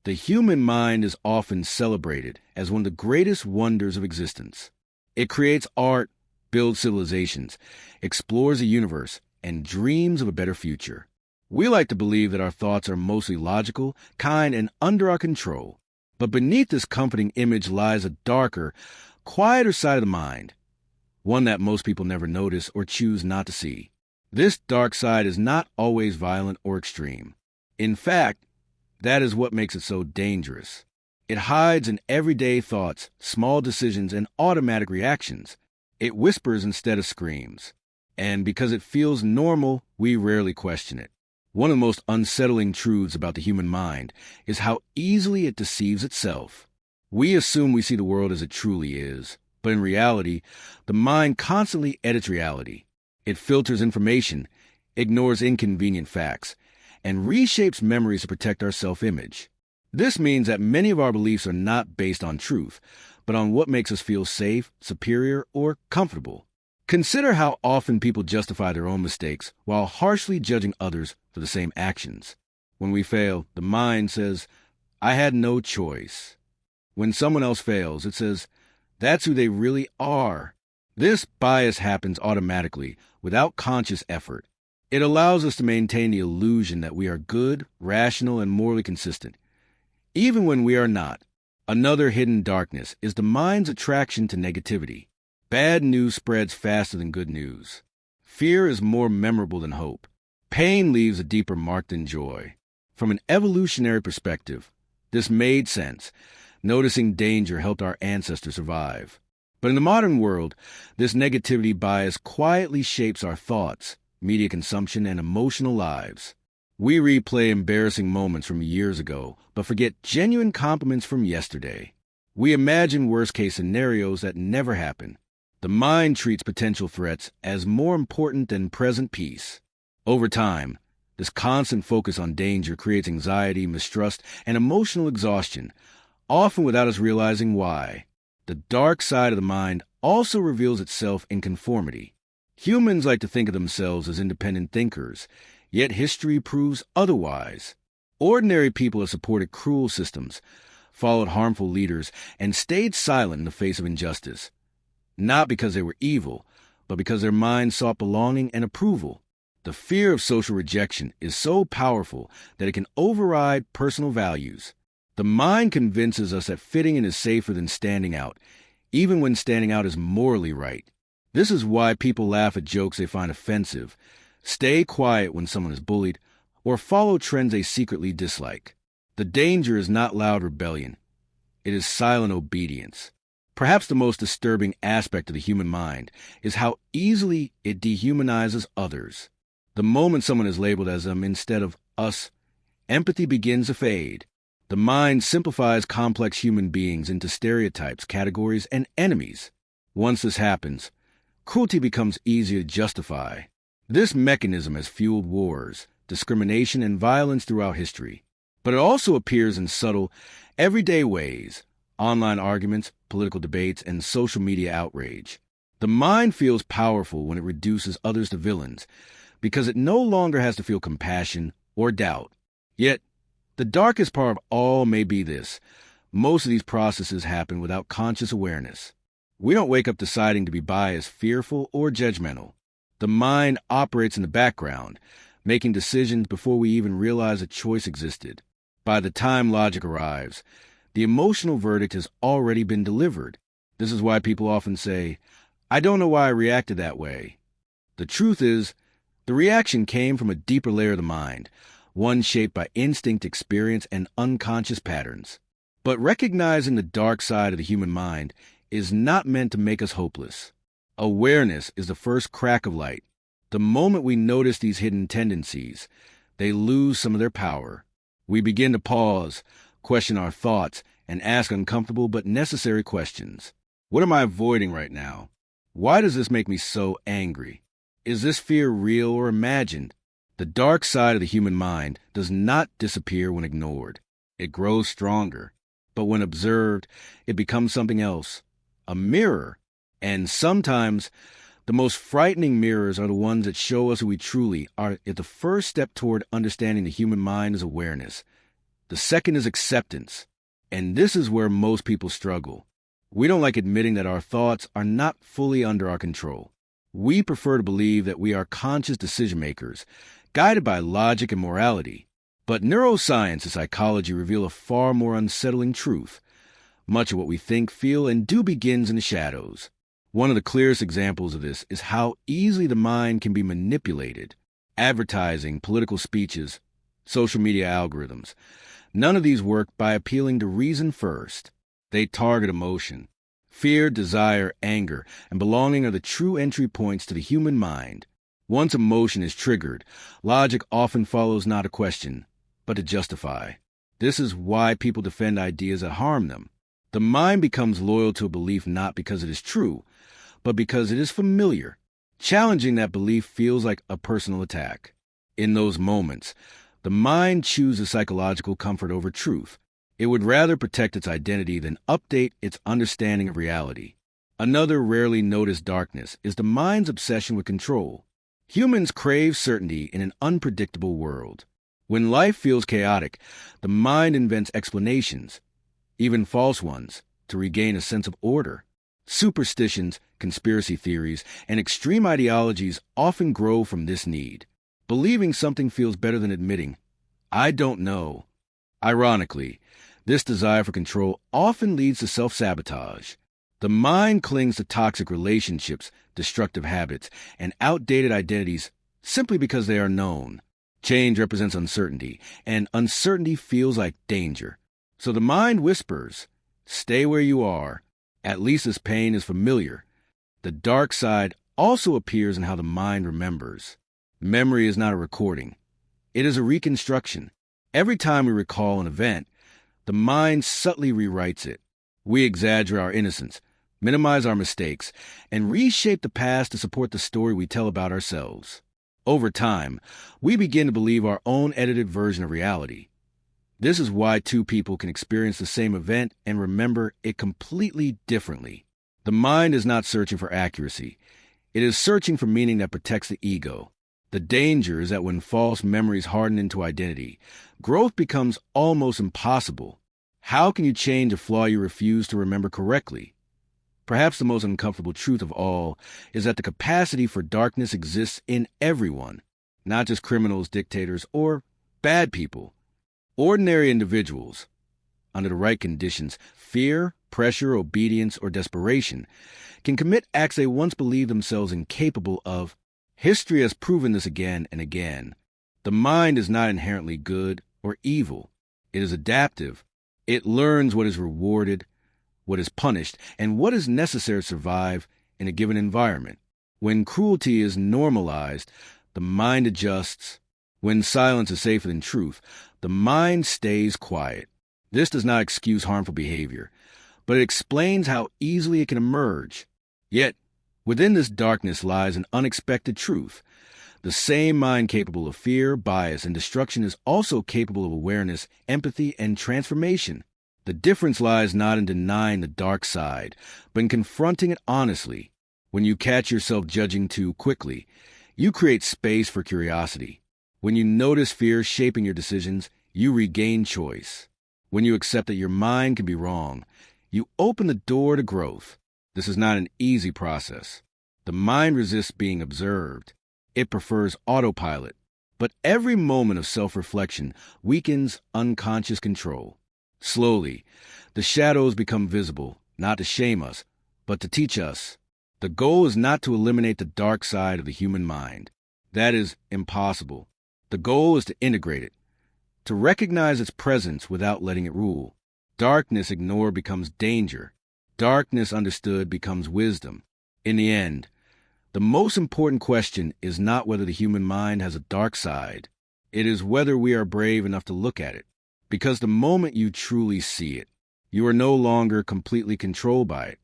The human mind is often celebrated as one of the greatest wonders of existence. It creates art, builds civilizations, explores the universe, and dreams of a better future. We like to believe that our thoughts are mostly logical, kind, and under our control. But beneath this comforting image lies a darker, quieter side of the mind, one that most people never notice or choose not to see. This dark side is not always violent or extreme. In fact, that is what makes it so dangerous. It hides in everyday thoughts, small decisions, and automatic reactions. It whispers instead of screams. And because it feels normal, we rarely question it. One of the most unsettling truths about the human mind is how easily it deceives itself. We assume we see the world as it truly is, but in reality, the mind constantly edits reality. It filters information, ignores inconvenient facts, and reshapes memories to protect our self-image. This means that many of our beliefs are not based on truth, but on what makes us feel safe, superior, or comfortable. Consider how often people justify their own mistakes while harshly judging others for the same actions. When we fail, the mind says, "I had no choice." When someone else fails, it says, "That's who they really are." This bias happens automatically, without conscious effort. It allows us to maintain the illusion that we are good, rational, and morally consistent, even when we are not. Another hidden darkness is the mind's attraction to negativity. Bad news spreads faster than good news. Fear is more memorable than hope. Pain leaves a deeper mark than joy. From an evolutionary perspective, this made sense. Noticing danger helped our ancestors survive. But in the modern world, this negativity bias quietly shapes our thoughts, media consumption, and emotional lives. We replay embarrassing moments from years ago, but forget genuine compliments from yesterday. We imagine worst-case scenarios that never happen. The mind treats potential threats as more important than present peace. Over time, this constant focus on danger creates anxiety, mistrust, and emotional exhaustion, often without us realizing why. The dark side of the mind also reveals itself in conformity. Humans like to think of themselves as independent thinkers, yet history proves otherwise. Ordinary people have supported cruel systems, followed harmful leaders, and stayed silent in the face of injustice. Not because they were evil, but because their minds sought belonging and approval. The fear of social rejection is so powerful that it can override personal values. The mind convinces us that fitting in is safer than standing out, even when standing out is morally right. This is why people laugh at jokes they find offensive, stay quiet when someone is bullied, or follow trends they secretly dislike. The danger is not loud rebellion. It is silent obedience. Perhaps the most disturbing aspect of the human mind is how easily it dehumanizes others. The moment someone is labeled as them instead of us, empathy begins to fade. The mind simplifies complex human beings into stereotypes, categories, and enemies. Once this happens, cruelty becomes easier to justify. This mechanism has fueled wars, discrimination, and violence throughout history. But it also appears in subtle, everyday ways: online arguments, political debates, and social media outrage. The mind feels powerful when it reduces others to villains, because it no longer has to feel compassion or doubt. Yet, the darkest part of all may be this: most of these processes happen without conscious awareness. We don't wake up deciding to be biased, fearful, or judgmental. The mind operates in the background, making decisions before we even realize a choice existed. By the time logic arrives, the emotional verdict has already been delivered. This is why people often say, "I don't know why I reacted that way." The truth is, the reaction came from a deeper layer of the mind, one shaped by instinct, experience, and unconscious patterns. But recognizing the dark side of the human mind is not meant to make us hopeless. Awareness is the first crack of light. The moment we notice these hidden tendencies, they lose some of their power. We begin to pause, question our thoughts, and ask uncomfortable but necessary questions. What am I avoiding right now? Why does this make me so angry? Is this fear real or imagined? The dark side of the human mind does not disappear when ignored. It grows stronger. But when observed, it becomes something else, a mirror. And sometimes, the most frightening mirrors are the ones that show us who we truly are. If the first step toward understanding the human mind is awareness, The second is acceptance. And this is where most people struggle. We don't like admitting that our thoughts are not fully under our control. We prefer to believe that we are conscious decision makers, guided by logic and morality. But neuroscience and psychology reveal a far more unsettling truth. Much of what we think, feel, and do begins in the shadows. One of the clearest examples of this is how easily the mind can be manipulated. Advertising, political speeches, social media algorithms. None of these work by appealing to reason first. They target emotion. Fear, desire, anger, and belonging are the true entry points to the human mind. Once emotion is triggered, logic often follows not to question, but to justify. This is why people defend ideas that harm them. The mind becomes loyal to a belief not because it is true, but because it is familiar. Challenging that belief feels like a personal attack. In those moments, the mind chooses psychological comfort over truth. It would rather protect its identity than update its understanding of reality. Another rarely noticed darkness is the mind's obsession with control. Humans crave certainty in an unpredictable world. When life feels chaotic, the mind invents explanations, even false ones, to regain a sense of order. Superstitions, conspiracy theories, and extreme ideologies often grow from this need. Believing something feels better than admitting, "I don't know." Ironically, this desire for control often leads to self-sabotage. The mind clings to toxic relationships, destructive habits, and outdated identities simply because they are known. Change represents uncertainty, and uncertainty feels like danger. So the mind whispers, "Stay where you are. At least this pain is familiar." The dark side also appears in how the mind remembers. Memory is not a recording. It is a reconstruction. Every time we recall an event, the mind subtly rewrites it. We exaggerate our innocence, minimize our mistakes, and reshape the past to support the story we tell about ourselves. Over time, we begin to believe our own edited version of reality. This is why two people can experience the same event and remember it completely differently. The mind is not searching for accuracy. It is searching for meaning that protects the ego. The danger is that when false memories harden into identity, growth becomes almost impossible. How can you change a flaw you refuse to remember correctly? Perhaps the most uncomfortable truth of all is that the capacity for darkness exists in everyone, not just criminals, dictators, or bad people. Ordinary individuals, under the right conditions, fear, pressure, obedience, or desperation, can commit acts they once believed themselves incapable of. History has proven this again and again. The mind is not inherently good or evil. It is adaptive. It learns what is rewarded, what is punished, and what is necessary to survive in a given environment. When cruelty is normalized, the mind adjusts. When silence is safer than truth, the mind stays quiet. This does not excuse harmful behavior, but it explains how easily it can emerge. Yet, within this darkness lies an unexpected truth. The same mind capable of fear, bias, and destruction is also capable of awareness, empathy, and transformation. The difference lies not in denying the dark side, but in confronting it honestly. When you catch yourself judging too quickly, you create space for curiosity. When you notice fear shaping your decisions, you regain choice. When you accept that your mind can be wrong, you open the door to growth. This is not an easy process. The mind resists being observed. It prefers autopilot. But every moment of self-reflection weakens unconscious control. Slowly, the shadows become visible, not to shame us, but to teach us. The goal is not to eliminate the dark side of the human mind. That is impossible. The goal is to integrate it, to recognize its presence without letting it rule. Darkness ignored becomes danger. Darkness understood becomes wisdom. In the end, the most important question is not whether the human mind has a dark side. It is whether we are brave enough to look at it. Because the moment you truly see it, you are no longer completely controlled by it.